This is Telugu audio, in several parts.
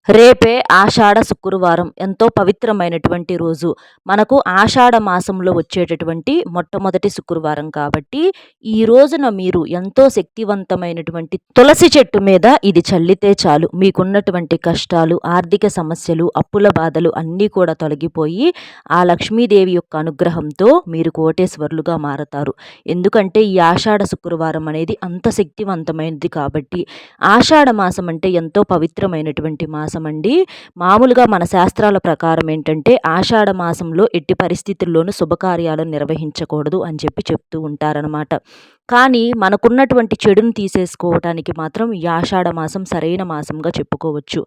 రేపే ఆషాఢ శుక్రవారం ఎంతో పవిత్రమైనటువంటి రోజు. మనకు ఆషాఢ మాసంలో వచ్చేటటువంటి మొట్టమొదటి శుక్రవారం కాబట్టి, ఈ రోజున మీరు ఎంతో శక్తివంతమైనటువంటి తులసి చెట్టు మీద ఇది చల్లితే చాలు. మీకున్నటువంటి కష్టాలు, ఆర్థిక సమస్యలు, అప్పుల బాధలు అన్నీ కూడా తొలగిపోయి, ఆ లక్ష్మీదేవి యొక్క అనుగ్రహంతో మీరు కోటేశ్వరులుగా మారతారు. ఎందుకంటే ఈ ఆషాఢ శుక్రవారం అనేది అంత శక్తివంతమైనది కాబట్టి. ఆషాఢ మాసం అంటే ఎంతో పవిత్రమైనటువంటి మాసం అండి. మామూలుగా మన శాస్త్రాల ప్రకారం ఏంటంటే ఆషాఢ మాసంలో ఎట్టి పరిస్థితుల్లోనూ శుభకార్యాలను నిర్వహించకూడదు అని చెప్తూ ఉంటారనమాట. కానీ మనకున్నటువంటి చెడును తీసేసుకోవటానికి మాత్రం ఈ ఆషాఢ మాసం సరైన మాసంగా చెప్పుకోవచ్చు.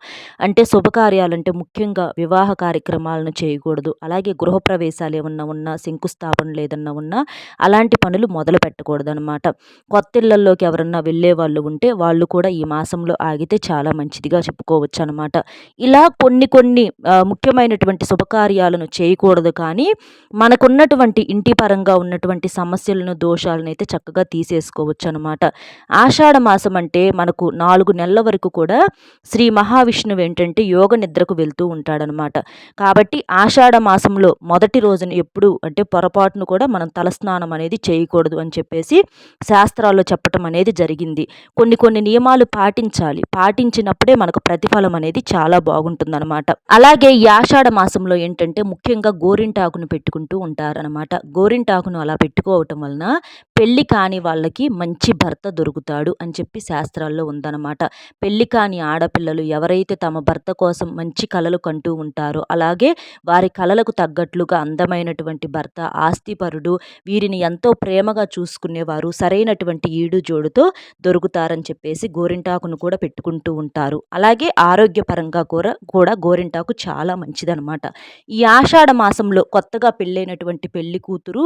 అంటే శుభకార్యాలంటే ముఖ్యంగా వివాహ కార్యక్రమాలను చేయకూడదు. అలాగే గృహప్రవేశాలు ఏమన్నా ఉన్నా, శంకుస్థాపనలు ఏదన్నా ఉన్నా అలాంటి పనులు మొదలు పెట్టకూడదనమాట. కొత్తిళ్లల్లోకి ఎవరన్నా వెళ్ళేవాళ్ళు ఉంటే వాళ్ళు కూడా ఈ మాసంలో ఆగితే చాలా మంచిదిగా చెప్పుకోవచ్చు అనమాట. ఇలా కొన్ని కొన్ని ముఖ్యమైనటువంటి శుభకార్యాలను చేయకూడదు, కానీ మనకున్నటువంటి ఇంటి పరంగా ఉన్నటువంటి సమస్యలను, దోషాలను అయితే చక్కగా తీసేసుకోవచ్చు అనమాట. ఆషాఢ మాసం అంటే మనకు 4 నెలల వరకు కూడా శ్రీ మహావిష్ణువు ఏంటంటే యోగ నిద్రకు వెళ్తూ ఉంటాడనమాట. కాబట్టి ఆషాఢ మాసంలో మొదటి రోజున ఎప్పుడు అంటే పొరపాటును కూడా మనం తలస్నానం అనేది చేయకూడదు అని చెప్పేసి శాస్త్రాల్లో చెప్పటం అనేది జరిగింది. కొన్ని కొన్ని నియమాలు పాటించాలి. పాటించినప్పుడే మనకు ప్రతిఫలం అనేది చాలా బాగుంటుందన్నమాట. అలాగే ఈ ఆషాఢ మాసంలో ఏంటంటే ముఖ్యంగా గోరింటాకును పెట్టుకుంటూ ఉంటారనమాట. గోరింటాకును అలా పెట్టుకోవటం వలన పెళ్లి కాని వాళ్ళకి మంచి భర్త దొరుకుతాడు అని చెప్పి శాస్త్రాల్లో ఉందన్నమాట. పెళ్లి కాని ఆడపిల్లలు ఎవరైతే తమ భర్త కోసం మంచి కలలు కంటూ ఉంటారో, అలాగే వారి కలలకు తగ్గట్లుగా అందమైనటువంటి భర్త, ఆస్తిపరుడు, వీరిని ఎంతో ప్రేమగా చూసుకునేవారు సరైనటువంటి ఈడు జోడుతో దొరుకుతారని చెప్పేసి గోరింటాకును కూడా పెట్టుకుంటూ ఉంటారు. అలాగే ఆరోగ్యపరంగా కూడా గోరింటాకు చాలా మంచిదనమాట. ఈ ఆషాఢ మాసంలో కొత్తగా పెళ్ళైనటువంటి పెళ్లి కూతురు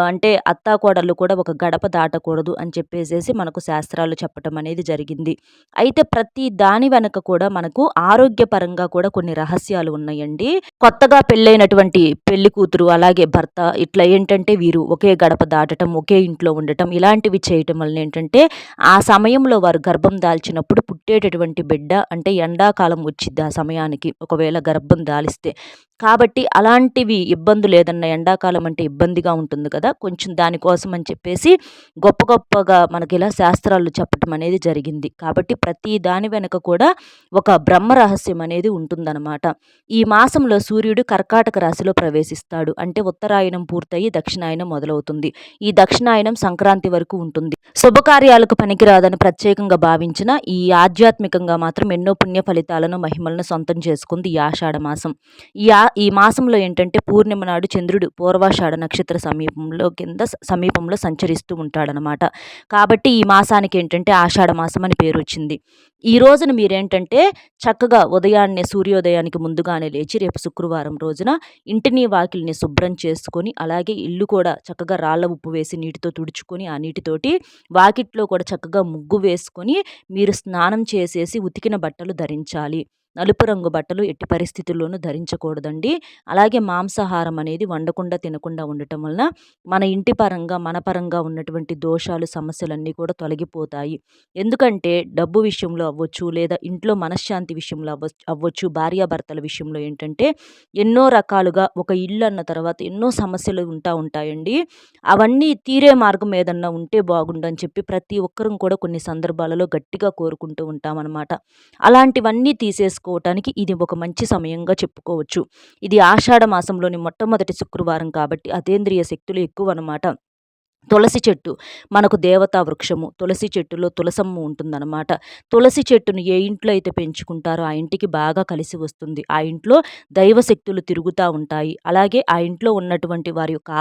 అంటే అత్తాకోడళ్ళు కూడా ఒక గడప దాటకూడదు అని చెప్పేసేసి మనకు శాస్త్రాలు చెప్పటం అనేది జరిగింది. అయితే ప్రతి దాని వెనక కూడా మనకు ఆరోగ్యపరంగా కూడా కొన్ని రహస్యాలు ఉన్నాయండి. కొత్తగా పెళ్ళైనటువంటి పెళ్లి కూతురు అలాగే భర్త ఇట్లా ఏంటంటే వీరు ఒకే గడప దాటటం, ఒకే ఇంట్లో ఉండటం ఇలాంటివి చేయటం వలన ఏంటంటే ఆ సమయంలో వారు గర్భం దాల్చినప్పుడు పుట్టేటటువంటి బిడ్డ అంటే ఎండాకాలం వచ్చిద్ది ఆ సమయానికి ఒకవేళ గర్భం దాలిస్తే. కాబట్టి అలాంటివి ఇబ్బందులు ఏదన్నా ఎండాకాలం అంటే ఇబ్బందిగా ఉంటుంది కదా! కొంచెం దానికోసం అని చెప్పేసి గొప్ప గొప్పగా మనకి ఇలా శాస్త్రాలు చెప్పటం అనేది జరిగింది. కాబట్టి ప్రతి దాని వెనక కూడా ఒక బ్రహ్మ రహస్యం అనేది ఉంటుందన్నమాట. ఈ మాసంలో సూర్యుడు కర్కాటక రాశిలో ప్రవేశిస్తాడు. అంటే ఉత్తరాయణం పూర్తయి దక్షిణాయనం మొదలవుతుంది. ఈ దక్షిణాయనం సంక్రాంతి వరకు ఉంటుంది. శుభకార్యాలకు పనికిరాదని ప్రత్యేకంగా భావించిన ఈ ఆధ్యాత్మికంగా మాత్రం ఎన్నో పుణ్య ఫలితాలను, మహిమలను సొంతం చేసుకుంది ఈ ఆషాఢ మాసం. ఈ మాసంలో ఏంటంటే పూర్ణిమ నాడు చంద్రుడు పూర్వాషాఢ నక్షత్ర సమీపంలో సంచరిస్తూ ఉంటాడనమాట. కాబట్టి ఈ మాసానికి ఏంటంటే ఆషాఢ మాసం అని పేరు వచ్చింది. ఈ రోజున మీరేంటంటే చక్కగా ఉదయాన్నే సూర్యోదయానికి ముందుగానే లేచి రేపు శుక్రవారం రోజున ఇంటిని వాకిలిని శుభ్రం చేసుకొని, అలాగే ఇల్లు కూడా చక్కగా రాళ్ళ ఉప్పు వేసి నీటితో తుడుచుకొని, ఆ నీటితోటి వాకిట్లో కూడా చక్కగా ముగ్గు వేసుకొని మీరు స్నానం చేసేసి ఉతికిన బట్టలు ధరించాలి. నలుపు రంగు బట్టలు ఎట్టి పరిస్థితుల్లోనూ ధరించకూడదండి. అలాగే మాంసాహారం అనేది వండకుండా, తినకుండా ఉండటం వలన మన ఇంటి పరంగా, మన పరంగా ఉన్నటువంటి దోషాలు, సమస్యలన్నీ కూడా తొలగిపోతాయి. ఎందుకంటే డబ్బు విషయంలో అవ్వచ్చు, లేదా ఇంట్లో మనశ్శాంతి విషయంలో అవ్వచ్చు, భార్యాభర్తల విషయంలో ఏంటంటే ఎన్నో రకాలుగా ఒక ఇల్లు అన్న తర్వాత ఎన్నో సమస్యలు ఉంటాయండి. అవన్నీ తీరే మార్గం ఏదన్నా ఉంటే బాగుండని చెప్పి ప్రతి ఒక్కరం కూడా కొన్ని సందర్భాలలో గట్టిగా కోరుకుంటూ ఉంటామన్నమాట. అలాంటివన్నీ తీసేసుకోవటానికి ఇది ఒక మంచి సమయంగా చెప్పుకోవచ్చు. ఇది ఆషాఢ మాసంలోని మొట్టమొదటి శుక్రవారం కాబట్టి అతీంద్రియ శక్తులు ఎక్కువనమాట. తులసి చెట్టు మనకు దేవతా వృక్షము. తులసి చెట్టులో తులసమ్మ ఉంటుందన్నమాట. తులసి చెట్టును ఏ ఇంట్లో అయితే పెంచుకుంటారో ఆ ఇంటికి బాగా కలిసి వస్తుంది. ఆ ఇంట్లో దైవశక్తులు తిరుగుతూ ఉంటాయి. అలాగే ఆ ఇంట్లో ఉన్నటువంటి వారి యొక్క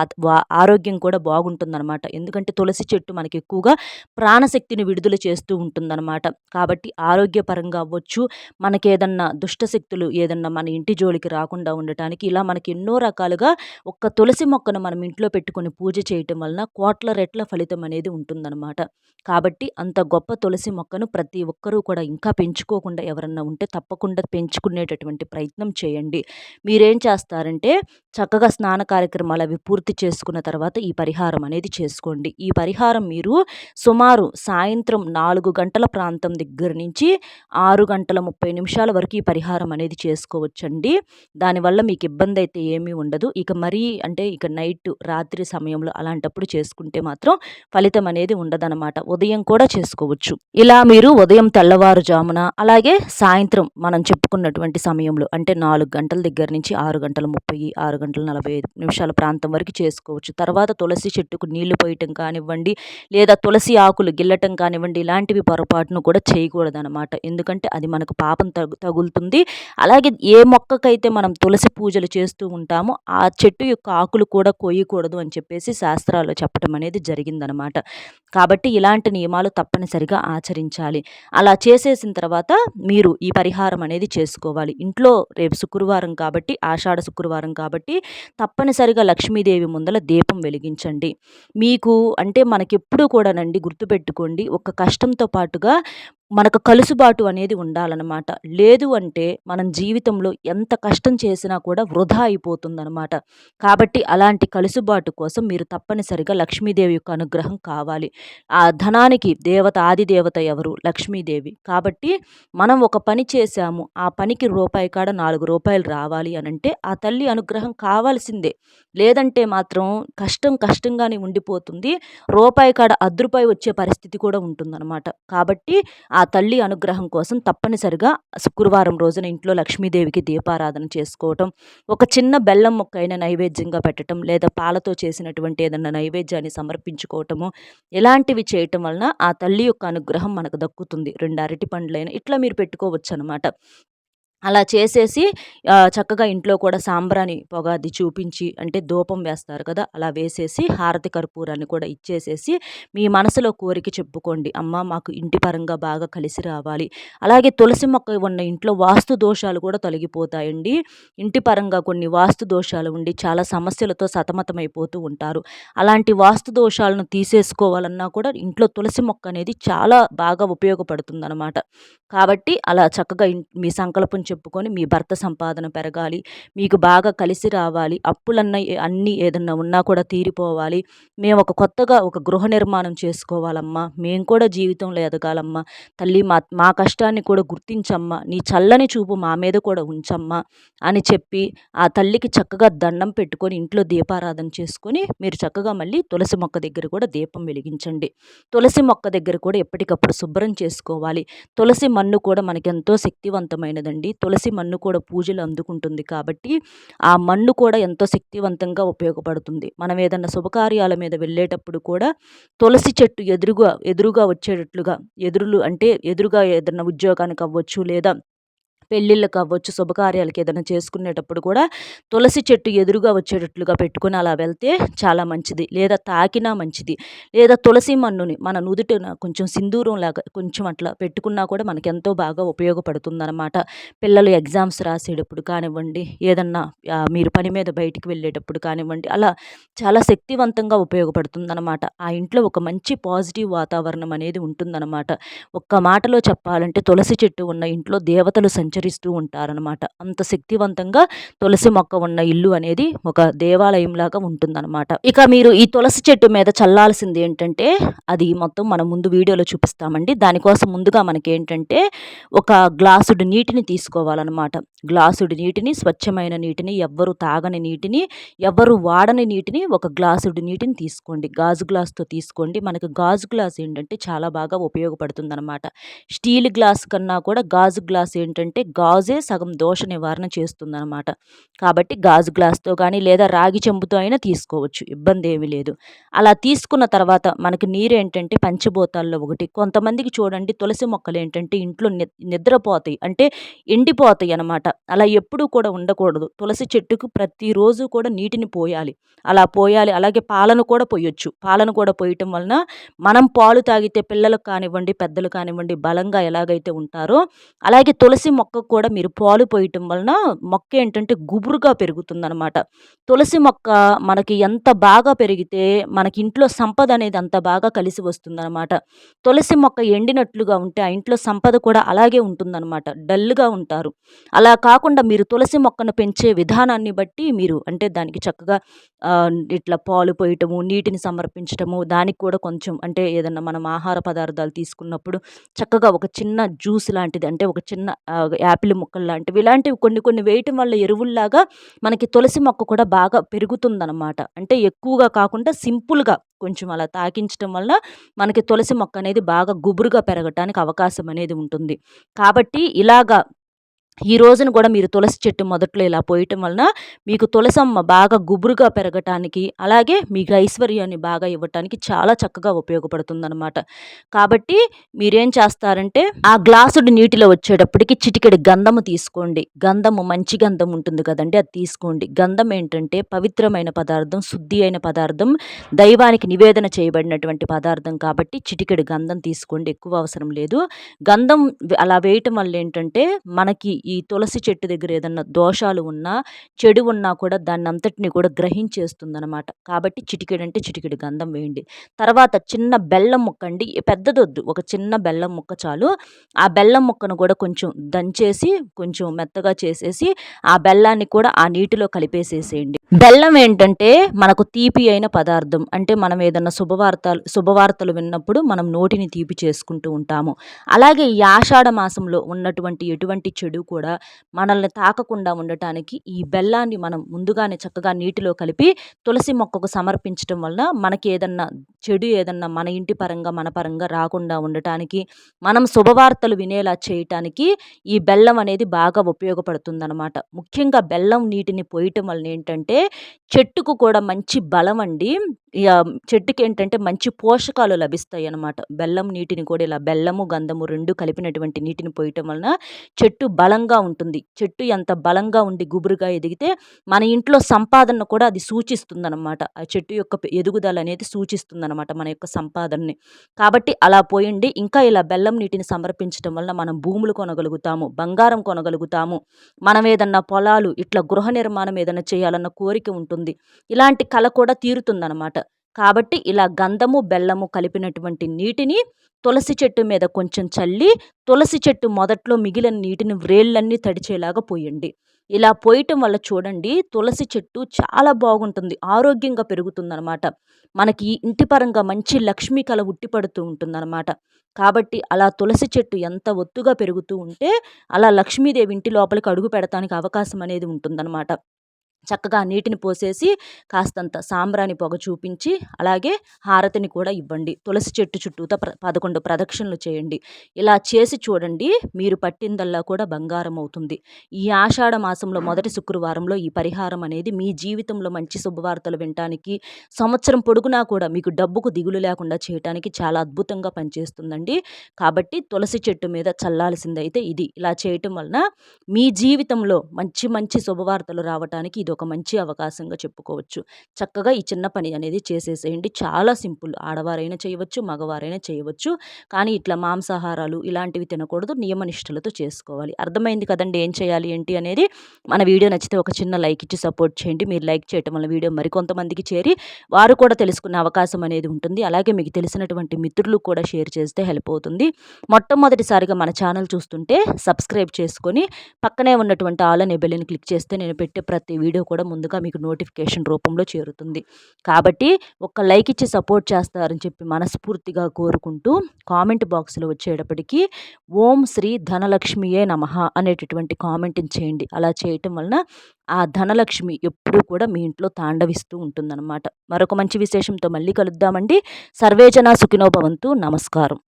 ఆరోగ్యం కూడా బాగుంటుందన్నమాట. ఎందుకంటే తులసి చెట్టు మనకి ఎక్కువగా ప్రాణశక్తిని విడుదల చేస్తూ ఉంటుందన్నమాట. కాబట్టి ఆరోగ్యపరంగా అవ్వచ్చు, మనకేదన్నా దుష్టశక్తులు ఏదన్నా మన ఇంటి జోలికి రాకుండా ఉండటానికి ఇలా మనకి ఎన్నో రకాలుగా ఒక్క తులసి మొక్కను మనం ఇంట్లో పెట్టుకొని పూజ చేయటం వలన కోట్ల రెట్ల ఫలితం అనేది ఉంటుందన్నమాట. కాబట్టి అంత గొప్ప తులసి మొక్కను ప్రతి ఒక్కరూ కూడా ఇంకా పెంచుకోకుండా ఎవరన్నా ఉంటే తప్పకుండా పెంచుకునేటటువంటి ప్రయత్నం చేయండి. మీరేం చేస్తారంటే చక్కగా స్నాన కార్యక్రమాలు అవి పూర్తి చేసుకున్న తర్వాత ఈ పరిహారం అనేది చేసుకోండి. ఈ పరిహారం మీరు సుమారు సాయంత్రం 4 గంటల ప్రాంతం దగ్గర నుంచి 6 గంటల 30 నిమిషాల వరకు ఈ పరిహారం అనేది చేసుకోవచ్చండి. దానివల్ల మీకు ఇబ్బంది అయితే ఏమీ ఉండదు. ఇక మరీ అంటే ఇక రాత్రి సమయంలో అలాంటప్పుడు చేసుకుంటే మాత్రం ఫలితం అనేది ఉండదనమాట. ఉదయం కూడా చేసుకోవచ్చు. ఇలా మీరు ఉదయం తెల్లవారుజామున అలాగే సాయంత్రం మనం చెప్పుకున్నటువంటి సమయంలో అంటే 4 గంటల దగ్గర నుంచి 6 గంటల 30, 6 గంటల 45 నిమిషాల ప్రాంతం వరకు చేసుకోవచ్చు. తర్వాత తులసి చెట్టుకు నీళ్లు పోయటం కానివ్వండి, లేదా తులసి ఆకులు గిల్లటం కానివ్వండి, ఇలాంటివి పొరపాటును కూడా చేయకూడదనమాట. ఎందుకంటే అది మనకు పాపం తగులుతుంది. అలాగే ఏ మొక్కకైతే మనం తులసి పూజలు చేస్తూ ఉంటామో ఆ చెట్టు యొక్క ఆకులు కూడా కోయకూడదు అని చెప్పేసి శాస్త్రాల్లో చెప్పడం అనేది జరిగిందనమాట. కాబట్టి ఇలాంటి నియమాలు తప్పనిసరిగా ఆచరించాలి. అలా చేసేసిన తర్వాత మీరు ఈ పరిహారం అనేది చేసుకోవాలి. ఇంట్లో రేపు శుక్రవారం కాబట్టి, ఆషాఢ శుక్రవారం కాబట్టి తప్పనిసరిగా లక్ష్మీదేవి ముందల దీపం వెలిగించండి. మీకు అంటే మనకెప్పుడూ కూడానండి గుర్తుపెట్టుకోండి, ఒక కష్టంతో పాటుగా మనకు కలుసుబాటు అనేది ఉండాలన్నమాట. లేదు అంటే మనం జీవితంలో ఎంత కష్టం చేసినా కూడా వృధా అయిపోతుందనమాట. కాబట్టి అలాంటి కలుసుబాటు కోసం మీరు తప్పనిసరిగా లక్ష్మీదేవి యొక్క అనుగ్రహం కావాలి. ఆ ధనానికి దేవత ఆది దేవత ఎవరు? లక్ష్మీదేవి. కాబట్టి మనం ఒక పని చేశాము, ఆ పనికి రూపాయి కాడ 4 రూపాయలు రావాలి అనంటే ఆ తల్లి అనుగ్రహం కావాల్సిందే. లేదంటే మాత్రం కష్టంగానే ఉండిపోతుంది. రూపాయి కాడ రూ. 10 వచ్చే పరిస్థితి కూడా ఉంటుందన్నమాట. కాబట్టి ఆ తల్లి అనుగ్రహం కోసం తప్పనిసరిగా శుక్రవారం రోజున ఇంట్లో లక్ష్మీదేవికి దీపారాధన చేసుకోవటం, ఒక చిన్న బెల్లం ముక్క అయినా నైవేద్యంగా పెట్టడం, లేదా పాలతో చేసినటువంటి ఏదన్నా నైవేద్యాన్ని సమర్పించుకోవటము, ఇలాంటివి చేయటం వలన ఆ తల్లి యొక్క అనుగ్రహం మనకు దక్కుతుంది. 2 అరటి పండ్లైనా ఇట్లా మీరు పెట్టుకోవచ్చనమాట. అలా చేసేసి చక్కగా ఇంట్లో కూడా సాంబ్రాణి పొగ అది చూపించి అంటే ధూపం వేస్తారు కదా! అలా వేసేసి హారతి కర్పూరాన్ని కూడా ఇచ్చేసేసి మీ మనసులో కోరిక చెప్పుకోండి. అమ్మ మాకు ఇంటి పరంగా బాగా కలిసి రావాలి. అలాగే తులసి మొక్క ఉన్న ఇంట్లో వాస్తు దోషాలు కూడా తొలగిపోతాయండి. ఇంటి పరంగా కొన్ని వాస్తు దోషాలు ఉండి చాలా సమస్యలతో సతమతమైపోతూ ఉంటారు. అలాంటి వాస్తు దోషాలను తీసేసుకోవాలన్నా కూడా ఇంట్లో తులసి మొక్క అనేది చాలా బాగా ఉపయోగపడుతుందనమాట. కాబట్టి అలా చక్కగా మీ సంకల్పం చెప్పుకొని మీ భర్త సంపాదన పెరగాలి, మీకు బాగా కలిసి రావాలి, అన్నీ ఏదన్నా ఉన్నా కూడా తీరిపోవాలి, మేము కొత్తగా ఒక గృహ నిర్మాణం చేసుకోవాలమ్మా, మేము కూడా జీవితంలో ఎదగాలమ్మా, తల్లి మా కష్టాన్ని కూడా గుర్తించమ్మా, నీ చల్లని చూపు మా మీద కూడా ఉంచమ్మా అని చెప్పి ఆ తల్లికి చక్కగా దండం పెట్టుకొని ఇంట్లో దీపారాధన చేసుకొని మీరు చక్కగా మళ్ళీ తులసి మొక్క దగ్గర కూడా దీపం వెలిగించండి. తులసి మొక్క దగ్గర కూడా ఎప్పటికప్పుడు శుభ్రం చేసుకోవాలి. తులసి మన్ను కూడా మనకెంతో శక్తివంతమైనదండి. తులసి మన్ను కూడా పూజలు అందుకుంటుంది కాబట్టి ఆ మన్ను కూడా ఎంతో శక్తివంతంగా ఉపయోగపడుతుంది. మనం ఏదన్నా శుభకార్యాల మీద వెళ్ళేటప్పుడు కూడా తులసి చెట్టు ఎదురుగా వచ్చేటట్లుగా ఎదురుగా ఏదన్నా ఉద్యోగానికి అవ్వచ్చు, లేదా పెళ్ళిళ్ళకి అవ్వచ్చు, శుభకార్యాలకి ఏదైనా చేసుకునేటప్పుడు కూడా తులసి చెట్టు ఎదురుగా వచ్చేటట్లుగా పెట్టుకొని అలా వెళ్తే చాలా మంచిది. లేదా తాకినా మంచిది. లేదా తులసి మన్నుని మన నుదుటిన కొంచెం సింధూరంలాగా కొంచెం అట్లా పెట్టుకున్నా కూడా మనకెంతో బాగా ఉపయోగపడుతుందనమాట. పిల్లలు ఎగ్జామ్స్ రాసేటప్పుడు కానివ్వండి, ఏదన్నా మీరు పని మీద బయటికి వెళ్ళేటప్పుడు కానివ్వండి, అలా చాలా శక్తివంతంగా ఉపయోగపడుతుందనమాట. ఆ ఇంట్లో ఒక మంచి పాజిటివ్ వాతావరణం అనేది ఉంటుందనమాట. ఒక్క మాటలో చెప్పాలంటే తులసి చెట్టు ఉన్న ఇంట్లో దేవతలు సంచరిస్తూ ఉంటారనమాట. అంత శక్తివంతంగా తులసి మొక్క ఉన్న ఇల్లు అనేది ఒక దేవాలయంలాగా ఉంటుందన్నమాట. ఇక మీరు ఈ తులసి చెట్టు మీద చల్లాల్సింది ఏంటంటే అది మొత్తం మనం ముందు వీడియోలో చూపిస్తామండి. దానికోసం ముందుగా మనకేంటంటే ఒక గ్లాసుడు నీటిని తీసుకోవాలన్నమాట. గ్లాసుడు నీటిని, స్వచ్ఛమైన నీటిని, ఎవ్వరు తాగని నీటిని, ఎవ్వరు వాడని నీటిని, ఒక గ్లాసుడు నీటిని తీసుకోండి. గాజు గ్లాస్తో తీసుకోండి. మనకు గాజు గ్లాస్ ఏంటంటే చాలా బాగా ఉపయోగపడుతుందన్నమాట. స్టీల్ గ్లాస్ కన్నా కూడా గాజు గ్లాస్ ఏంటంటే గాజే సగం దోష నివారణ చేస్తుందన్నమాట. కాబట్టి గాజు గ్లాస్తో కానీ లేదా రాగి చెంబుతో అయినా తీసుకోవచ్చు, ఇబ్బంది ఏమీ లేదు. అలా తీసుకున్న తర్వాత మనకి నీరేంటంటే పంచభూతాల్లో ఒకటి. కొంతమందికి చూడండి తులసి మొక్కలు ఏంటంటే ఇంట్లో నిద్రపోతాయి, అంటే ఎండిపోతాయి అన్నమాట. అలా ఎప్పుడూ కూడా ఉండకూడదు. తులసి చెట్టుకు ప్రతిరోజు కూడా నీటిని పోయాలి. అలా పోయాలి. అలాగే పాలను కూడా పోయొచ్చు. పాలను కూడా పోయటం వలన మనం పాలు తాగితే పిల్లలకు కానివ్వండి, పెద్దలు కానివ్వండి బలంగా ఎలాగైతే ఉంటారో అలాగే తులసి మొక్కకు కూడా మీరు పాలు పోయటం వలన మొక్క ఏంటంటే గుబురుగా పెరుగుతుందనమాట. తులసి మొక్క మనకి ఎంత బాగా పెరిగితే మనకి ఇంట్లో సంపద అనేది అంత బాగా కలిసి వస్తుందనమాట. తులసి మొక్క ఎండినట్లుగా ఉంటే ఆ ఇంట్లో సంపద కూడా అలాగే ఉంటుందనమాట. డల్‌గా ఉంటారు. అలా కాకుండా మీరు తులసి మొక్కను పెంచే విధానాన్ని బట్టి మీరు అంటే దానికి చక్కగా ఇట్లా పాలు పోయటము, నీటిని సమర్పించటము, దానికి కూడా కొంచెం అంటే ఏదన్నా మనం ఆహార పదార్థాలు తీసుకున్నప్పుడు చక్కగా ఒక చిన్న జ్యూస్ లాంటిది అంటే ఒక చిన్న యాపిల్ ముక్కలు లాంటివి ఇలాంటివి కొన్ని కొన్ని వేయటం వల్ల ఎరువుల్లాగా మనకి తులసి మొక్క కూడా బాగా పెరుగుతుందనమాట. అంటే ఎక్కువగా కాకుండా సింపుల్‌గా కొంచెం అలా తాకించటం వల్ల మనకి తులసి మొక్క అనేది బాగా గుబురుగా పెరగటానికి అవకాశం అనేది ఉంటుంది. కాబట్టి ఇలాగా ఈ రోజున కూడా మీరు తులసి చెట్టు మొదట్లో ఇలా పోయటం వలన మీకు తులసమ్మ బాగా గుబురుగా పెరగటానికి, అలాగే మీకు ఐశ్వర్యాన్ని బాగా ఇవ్వటానికి చాలా చక్కగా ఉపయోగపడుతుందనమాట. కాబట్టి మీరేం చేస్తారంటే, ఆ గ్లాసుడు నీటిలో వచ్చేటప్పటికి చిటికెడు గంధము తీసుకోండి. గంధము మంచి గంధం ఉంటుంది కదండీ! అది తీసుకోండి. గంధం ఏంటంటే పవిత్రమైన పదార్థం, శుద్ధి అయిన పదార్థం, దైవానికి నివేదన చేయబడినటువంటి పదార్థం కాబట్టి చిటికెడు గంధం తీసుకోండి. ఎక్కువ అవసరం లేదు. గంధం అలా వేయటం వల్ల ఏంటంటే మనకి ఈ తులసి చెట్టు దగ్గర ఏదన్నా దోషాలు ఉన్నా, చెడు ఉన్నా కూడా దాన్నంతటిని కూడా గ్రహించేస్తుందనమాట. కాబట్టి చిటికెడంటే చిటికెడు గంధం వేయండి. తర్వాత చిన్న బెల్లం ముక్క అండి. పెద్దదొద్దు. ఒక చిన్న బెల్లం ముక్క చాలు. ఆ బెల్లం ముక్కను కూడా కొంచెం దంచేసి, కొంచెం మెత్తగా చేసేసి, ఆ బెల్లాన్ని కూడా ఆ నీటిలో కలిపేసేసేయండి. బెల్లం ఏంటంటే మనకు తీపి అయిన పదార్థం. అంటే మనం ఏదన్నా శుభవార్తలు విన్నప్పుడు మనం నోటిని తీపి చేసుకుంటూ ఉంటాము. అలాగే ఈ ఆషాఢ మాసంలో ఉన్నటువంటి ఎటువంటి చెడు కూడా మనల్ని తాకకుండా ఉండటానికి ఈ బెల్లాన్ని మనం ముందుగానే చక్కగా నీటిలో కలిపి తులసి మొక్కకు సమర్పించటం వలన మనకి ఏదన్నా చెడు ఏదన్నా మన ఇంటి పరంగా మన పరంగా రాకుండా ఉండటానికి, మనం శుభవార్తలు వినేలా చేయటానికి ఈ బెల్లం అనేది బాగా ఉపయోగపడుతుందనమాట. ముఖ్యంగా బెల్లం నీటిని పోయటం వలన ఏంటంటే చెట్టుకు కూడా మంచి బలం అండి. చెట్టుకేంటంటే మంచి పోషకాలు లభిస్తాయనమాట. బెల్లం నీటిని కూడా ఇలా బెల్లము, గంధము 2 కలిపినటువంటి నీటిని పోయటం వలన చెట్టు బలంగా ఉంటుంది. చెట్టు ఎంత బలంగా ఉండి గుబురుగా ఎదిగితే మన ఇంట్లో సంపాదనను కూడా అది సూచిస్తుందనమాట. ఆ చెట్టు యొక్క ఎదుగుదల అనేది సూచిస్తుందనమాట మన యొక్క సంపాదనని. కాబట్టి అలా పోయండి. ఇంకా ఇలా బెల్లం నీటిని సమర్పించటం వలన మనం భూములు కొనగలుగుతాము, బంగారం కొనగలుగుతాము. మనం ఏదన్నా పొలాలు ఇట్లా గృహ నిర్మాణం ఏదన్నా చేయాలన్న కోరిక ఉంటుంది. ఇలాంటి కల కూడా తీరుతుందనమాట. కాబట్టి ఇలా గంధము, బెల్లము కలిపినటువంటి నీటిని తులసి చెట్టు మీద కొంచెం చల్లి, తులసి చెట్టు మొదట్లో మిగిలిన నీటిని వ్రేళ్ళన్నీ తడిచేలాగా పోయండి. ఇలా పోయటం వల్ల చూడండి తులసి చెట్టు చాలా బాగుంటుంది. ఆరోగ్యంగా పెరుగుతుందనమాట. మనకి ఇంటి పరంగా మంచి లక్ష్మీ కళ ఉట్టిపడుతూ ఉంటుందనమాట. కాబట్టి అలా తులసి చెట్టు ఎంత ఒత్తుగా పెరుగుతూ ఉంటే అలా లక్ష్మీదేవి ఇంటి లోపలికి అడుగు పెడతానికి అవకాశం అనేది ఉంటుందనమాట. చక్కగా నీటిని పోసేసి కాస్తంత సాంబ్రాణి పొగ చూపించి అలాగే హారతిని కూడా ఇవ్వండి. తులసి చెట్టు చుట్టూతా 11 ప్రదక్షిణలు చేయండి. ఇలా చేసి చూడండి మీరు పట్టిందల్లా కూడా బంగారం అవుతుంది. ఈ ఆషాఢ మాసంలో మొదటి శుక్రవారంలో ఈ పరిహారం అనేది మీ జీవితంలో మంచి శుభవార్తలు వినటానికి, సంవత్సరం పొడుగునా కూడా మీకు డబ్బుకు దిగులు లేకుండా చేయటానికి చాలా అద్భుతంగా పనిచేస్తుందండి. కాబట్టి తులసి చెట్టు మీద చల్లాల్సిందైతే ఇది. ఇలా చేయటం వలన మీ జీవితంలో మంచి మంచి శుభవార్తలు రావటానికి ఇది ఒక మంచి అవకాశంగా చెప్పుకోవచ్చు. చక్కగా ఈ చిన్న పని అనేది చేసేసేయండి. చాలా సింపుల్. ఆడవారైనా చేయవచ్చు, మగవారైనా చేయవచ్చు. కానీ ఇట్లా మాంసాహారాలు ఇలాంటివి తినకూడదు. నియమనిష్టలతో చేసుకోవాలి. అర్థమైంది కదండీ ఏం చేయాలి ఏంటి అనేది. మన వీడియో నచ్చితే ఒక చిన్న లైక్ ఇచ్చి సపోర్ట్ చేయండి. మీరు లైక్ చేయటం వల్ల వీడియో మరికొంతమందికి చేరి వారు కూడా తెలుసుకునే అవకాశం అనేది ఉంటుంది. అలాగే మీకు తెలిసినటువంటి మిత్రులకు కూడా షేర్ చేస్తే హెల్ప్ అవుతుంది. మొట్టమొదటిసారిగా మన ఛానల్ చూస్తుంటే సబ్స్క్రైబ్ చేసుకొని పక్కనే ఉన్నటువంటి ఆల్ అనే బెల్‌ని క్లిక్ చేస్తే నేను పెట్టే ప్రతి వీడియో కూడా ముందుగా మీకు నోటిఫికేషన్ రూపంలో చేరుతుంది. కాబట్టి ఒక లైక్ ఇచ్చి సపోర్ట్ చేస్తారని చెప్పి మనస్ఫూర్తిగా కోరుకుంటూ కామెంట్ బాక్స్‌లో వచ్చేటప్పటికి ఓం శ్రీ ధనలక్ష్మియే నమః అనేటటువంటి కామెంట్‌ని చేయండి. అలా చేయటం వలన ఆ ధనలక్ష్మి ఎప్పుడూ కూడా మీ ఇంట్లో తాండవిస్తూ ఉంటుందన్నమాట. మరొక మంచి విశేషంతో మళ్ళీ కలుద్దామండి. సర్వేజన సుఖినో భవంతు. నమస్కారం.